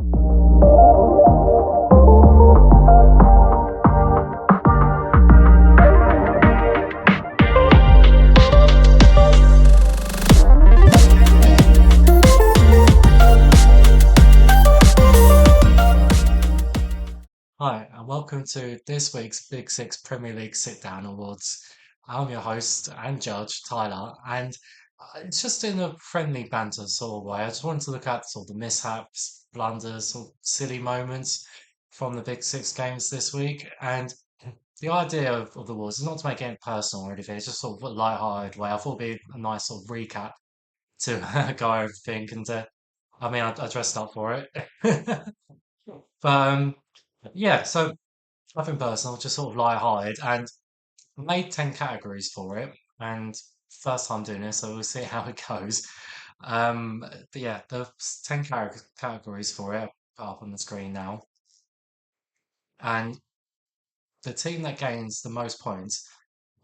Hi, and welcome to this week's Big Six Premier League Sit Down Awards. I'm your host and judge, Tyler, and it's just in a friendly banter sort of way. I just wanted to look at sort of the mishaps, blunders, sort of silly moments from the Big Six games this week. And the idea of the awards is not to make it personal or anything, it's just sort of a light-hearted way. I thought it'd be a nice sort of recap to go over everything, and I dressed up for it. But yeah, so nothing personal, just sort of light-hearted, and made 10 categories for it. And first time doing this, so we'll see how it goes. But yeah, the 10 categories for it are up on the screen now. And the team that gains the most points,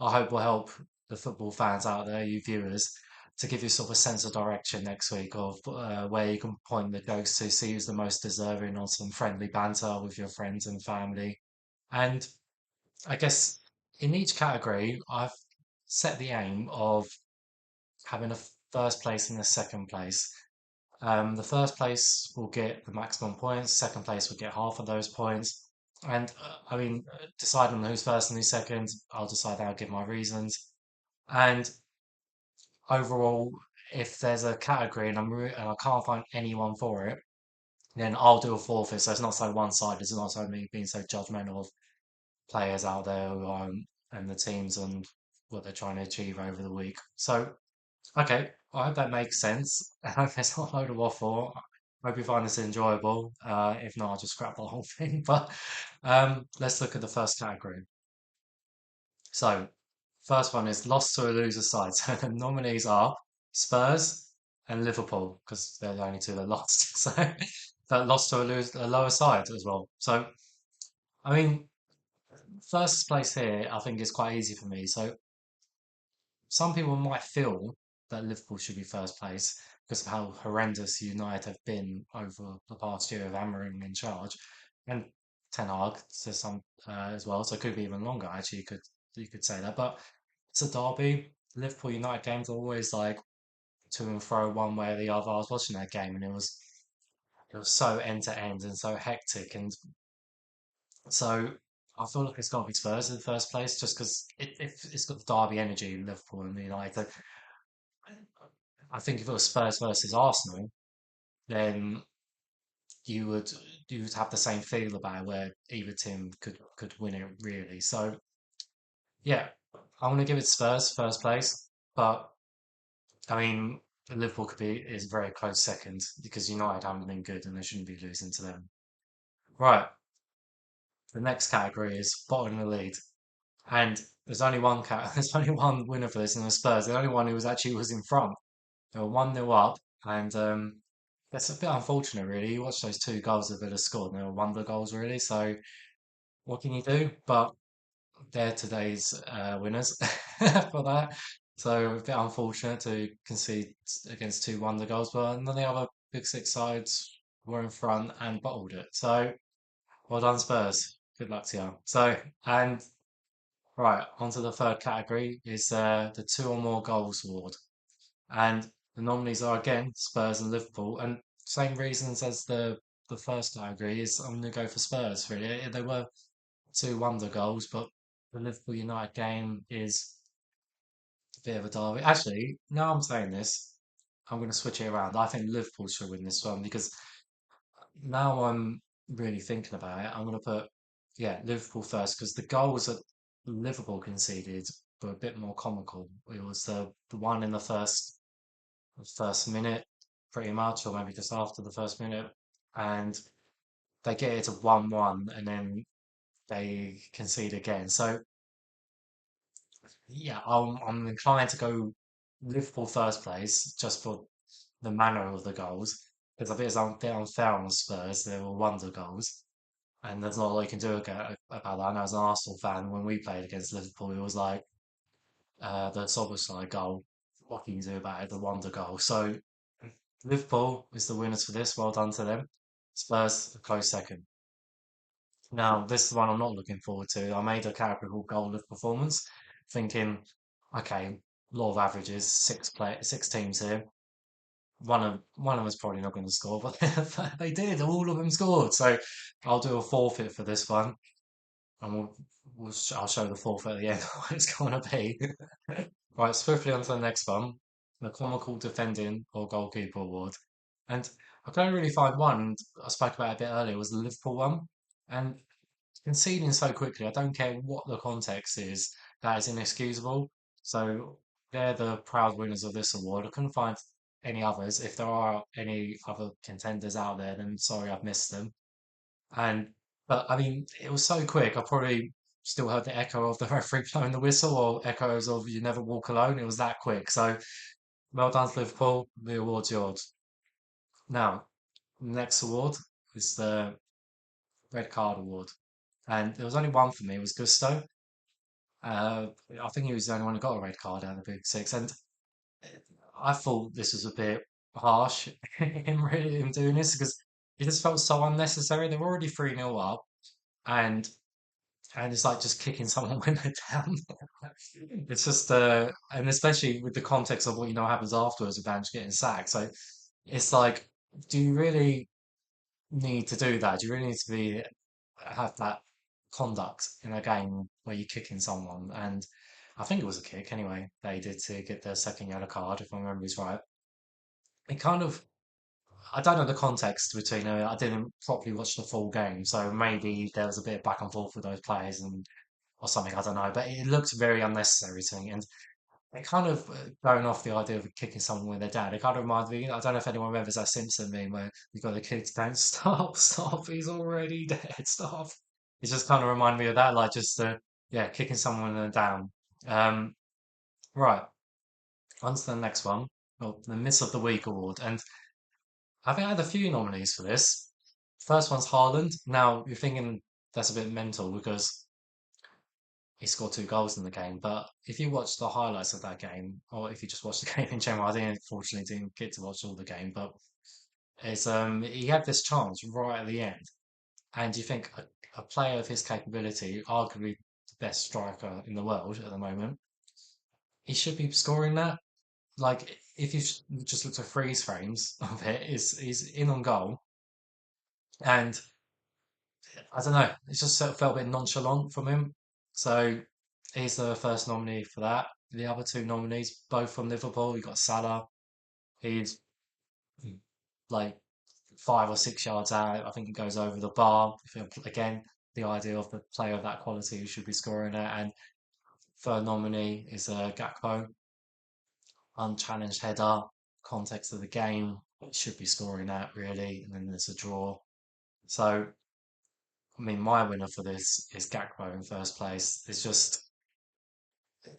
I hope will help the football fans out there, you viewers, to give you sort of a sense of direction next week of where you can point the jokes to, see who's the most deserving on some friendly banter with your friends and family. And I guess in each category, I've set the aim of having a first place and a second place. The first place will get the maximum points, second place will get half of those points. And deciding on who's first and who's second, I'll decide, I'll give my reasons. And overall, if there's a category and I can't find anyone for it, then I'll do a forfeit. So it's not so one-sided. It's not so me being so judgmental of players out there and the teams and what they're trying to achieve over the week. So, okay, I hope that makes sense. I hope it's not a load of waffle. I hope you find this enjoyable. If not, I'll just scrap the whole thing. But let's look at the first category. So, first one is lost to a loser side. So the nominees are Spurs and Liverpool because they're the only two that lost. So that lost to a lower side as well. So I mean, first place here, I think is quite easy for me. So some people might feel that Liverpool should be first place because of how horrendous United have been over the past year of Amorim in charge, and Ten Hag says some as well. So it could be even longer. Actually, you could say that, but it's a derby. Liverpool United games are always like to and fro one way or the other. I was watching that game and it was so end to end and so hectic, and so I feel like it's got to be Spurs in the first place, just because it's got the derby energy, Liverpool and United. I think if it was Spurs versus Arsenal, then you would you would have the same feel about it, where either team could win it really. So yeah, I'm gonna give it Spurs first place, but I mean Liverpool could be is a very close second because United haven't been good and they shouldn't be losing to them. Right, the next category is bottom of the league. And there's only one there's only one winner for this, and the Spurs. The only one who was in front. They were 1-0 up, and that's a bit unfortunate, really. You watch those two goals that Villa scored, and they were wonder goals, really. So what can you do? But they're today's winners for that. So a bit unfortunate to concede against two wonder goals, but none of the other big six sides were in front and bottled it. So well done, Spurs. Good luck to you. So and right, onto the third category is the two or more goals award. And the nominees are again Spurs and Liverpool. And same reasons as the first category is I'm going to go for Spurs, really. They were two wonder goals, but the Liverpool United game is a bit of a derby. Actually, now I'm saying this, I'm going to switch it around. I think Liverpool should win this one because now I'm really thinking about it. I'm going to put, yeah, Liverpool first because the goals that Liverpool conceded were a bit more comical. It was the one in the first minute, pretty much, or maybe just after the first minute, and they get it to 1-1, and then they concede again. So yeah, I'm inclined to go Liverpool first place just for the manner of the goals because I think it's a bit unfair on the Spurs. They were wonder goals. And there's not a lot you can do about that. I know as an Arsenal fan, when we played against Liverpool, it was like the Szoboszlai goal. What can you do about it? The wonder goal. So Liverpool is the winners for this. Well done to them. Spurs a close second. Now, this is one I'm not looking forward to. I made a category called Goalless performance, thinking, okay, law of averages, six teams here. One of them's probably not going to score, but they did. All of them scored. So I'll do a forfeit for this one, and I'll show the forfeit at the end what it's going to be. Right, swiftly on to the next one, the Comical Defending or Goalkeeper Award. And I can only really find one, I spoke about it a bit earlier, was the Liverpool one. And conceding so quickly, I don't care what the context is, that is inexcusable. So they're the proud winners of this award. I couldn't find any others. If there are any other contenders out there, then sorry I've missed them. And but I mean, it was so quick. I probably still heard the echo of the referee blowing the whistle or echoes of "You Never Walk Alone." It was that quick. So well done to Liverpool. The award's yours. Now, next award is the red card award, and there was only one for me. It was Gusto. Uh, I think he was the only one who got a red card out of the big six, and I thought this was a bit harsh in doing this because it just felt so unnecessary. They were already 3-0 up, and it's like just kicking someone when they're down. It's just and especially with the context of what happens afterwards with Ange getting sacked. So it's like, do you really need to do that? Do you really need to be have that conduct in a game where you're kicking someone? And I think it was a kick anyway. They did to get their second yellow card, if my memory's right. It kind of I don't know the context between I didn't properly watch the full game, so maybe there was a bit of back and forth with those players and or something, I don't know, but it looked very unnecessary to me. And it kind of going off the idea of kicking someone with their dad, it kind of reminds me, I don't know if anyone remembers that Simpson meme where you've got the kids going, stop, stop, he's already dead, stop. It just kind of reminded me of that, like just, yeah, kicking someone down. Um, right, on to the next one. Well, the Miss of the Week award. And I think I had a few nominees for this. First one's Haaland. Now, you're thinking that's a bit mental because he scored 2 goals in the game. But if you watch the highlights of that game, or if you just watch the game in general, I didn't unfortunately didn't get to watch all the game, but it's he had this chance right at the end, and you think a player of his capability, arguably the best striker in the world at the moment, he should be scoring that. Like if you just look at freeze frames of it, is he's in on goal, and I don't know, it just felt a bit nonchalant from him. So he's the first nominee for that. The other two nominees, both from Liverpool, you got Salah. He's like 5 or 6 yards out. I think he goes over the bar. Again, the idea of the player of that quality who should be scoring it. And third nominee is Gakpo, unchallenged header, context of the game, should be scoring that really. And then there's a draw. So, I mean, my winner for this is Gakpo in first place. It's just,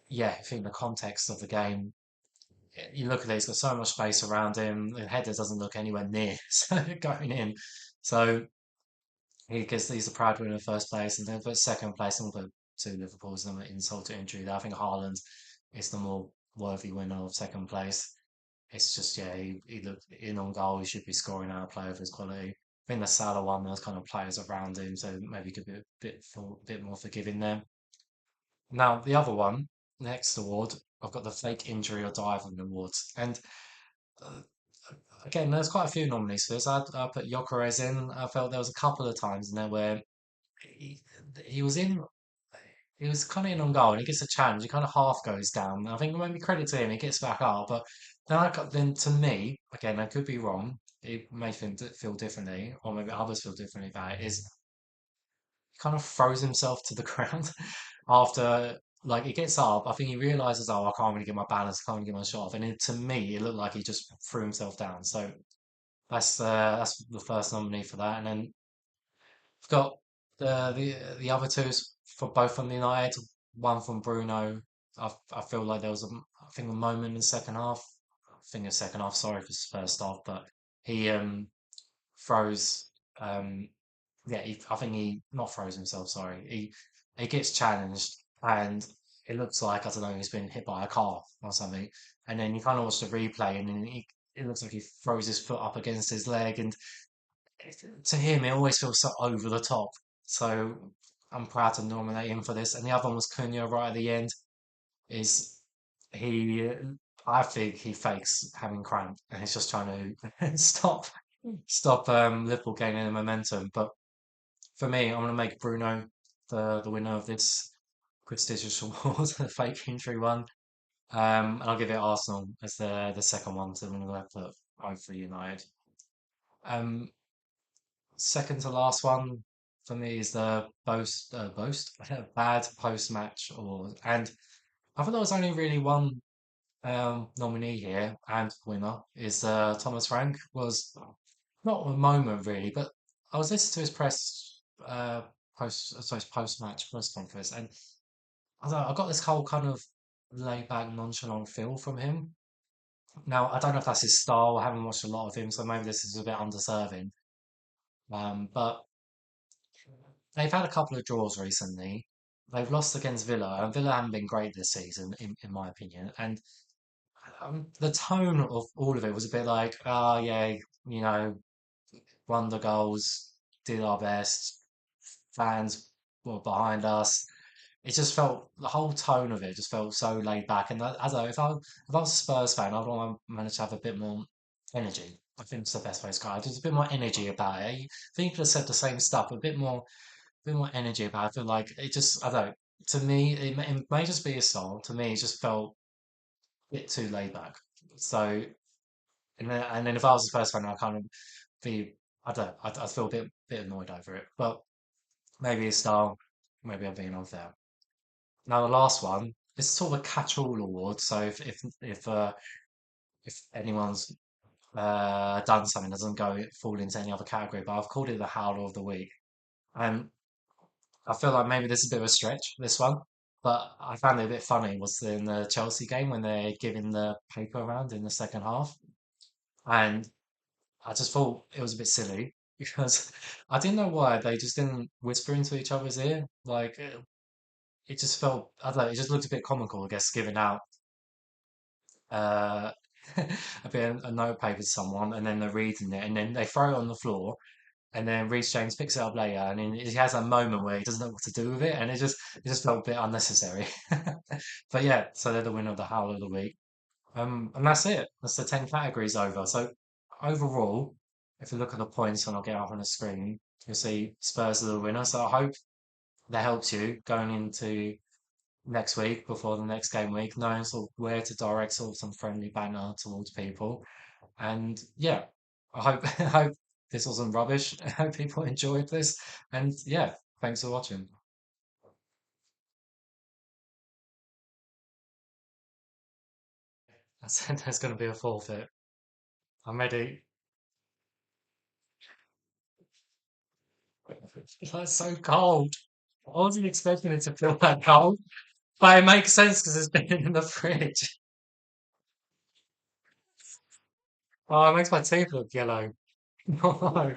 yeah, I think the context of the game, you look at it, he's got so much space around him. The header doesn't look anywhere near going in. So he's the proud winner in first place, and then for second place, and we'll put two Liverpool's an insult to injury there. I think Haaland is the more worthy winner of second place. It's just, yeah, he looked in on goal. He should be scoring out a player of his quality. I think the Salah one, there's kind of players around him, so maybe could be a bit more forgiving there. Now, the other one, next award, I've got the fake injury or diving awards. And uh, again, there's quite a few nominees for this. I put Gyökeres in. I felt there was a couple of times in there where he, he was in, he was kind of in on goal and he gets a challenge. He kind of half goes down. I think maybe credit to him, he gets back up. But then to me, again, I could be wrong. It may feel differently, or maybe others feel differently about it. Is kind of throws himself to the ground after like he gets up. I think he realizes, oh, I can't really get my balance, I can't get my shot off. And to me, it looked like he just threw himself down. So that's the first nominee for that. And then I've got the other twos for both from the United. One from Bruno. I feel like there was I think a moment in the second half. I think the second half. Sorry for his first half, but he throws yeah, I think he not froze himself. Sorry, he gets challenged, and it looks like I don't know he's been hit by a car or something. And then you kind of watch the replay, and then it looks like he throws his foot up against his leg, and to him, it always feels so over the top. So I'm proud to nominate him for this. And the other one was Cunha right at the end. Is he? I think he fakes having cramp and he's just trying to stop Liverpool gaining the momentum. But for me, I'm going to make Bruno the winner of this prestigious award, the fake injury one. And I'll give it Arsenal as the second one to win the put over United. Um, Second to last one for me is the boast bad post match award, and I thought there was only really one nominee here and winner is Thomas Frank was not a moment really, but I was listening to his press post match press conference, and I don't know, I got this whole kind of laid back nonchalant feel from him. Now I don't know if that's his style. I haven't watched a lot of him, so maybe this is a bit undeserving. But they've had a couple of draws recently. They've lost against Villa, and Villa haven't been great this season, in my opinion. And the tone of all of it was a bit like, oh yeah, you know, won the goals, did our best, fans were behind us. It just felt the whole tone of it just felt so laid back. And as I, if I was a Spurs fan, I'd want to manage to have a bit more energy. I think it's the best way to describe it. There's a bit more energy about it. I think you could have said the same stuff, a bit more energy about it. I feel like it just, I don't know. To me, it may just be a style. To me, it just felt a bit too laid back. So, and then if I was a Spurs fan, I kind of be, I don't know, I'd feel bit annoyed over it. But maybe a style, maybe I'm being unfair. Now the last one, it's sort of a catch-all award. So if anyone's done something that doesn't go fall into any other category, but I've called it the Howler of the Week. And I feel like maybe this is a bit of a stretch, this one. But I found it a bit funny was in the Chelsea game when they're giving the paper around in the second half. And I just thought it was a bit silly because I didn't know why they just didn't whisper into each other's ear. Like it just felt, I don't know, it just looked a bit comical, I guess, giving out uh, a bit of a notepaper to someone and then they're reading it and then they throw it on the floor and then Reece James picks it up later and then he has a moment where he doesn't know what to do with it and it just felt a bit unnecessary. But yeah, so they're the winner of the Howl of the Week. And that's it. That's the 10 categories over. So overall, if you look at the points and I'll get up on the screen, you'll see Spurs are the winner. So I hope that helps you going into next week before the next game week, knowing sort of where to direct sort of some friendly banter towards people. And yeah, I hope I hope this wasn't rubbish. I hope people enjoyed this. And yeah, thanks for watching. I said there's going to be a forfeit. I'm ready. It's so cold. I wasn't expecting it to feel that cold, but it makes sense because it's been in the fridge. Oh, it makes my teeth look yellow. No.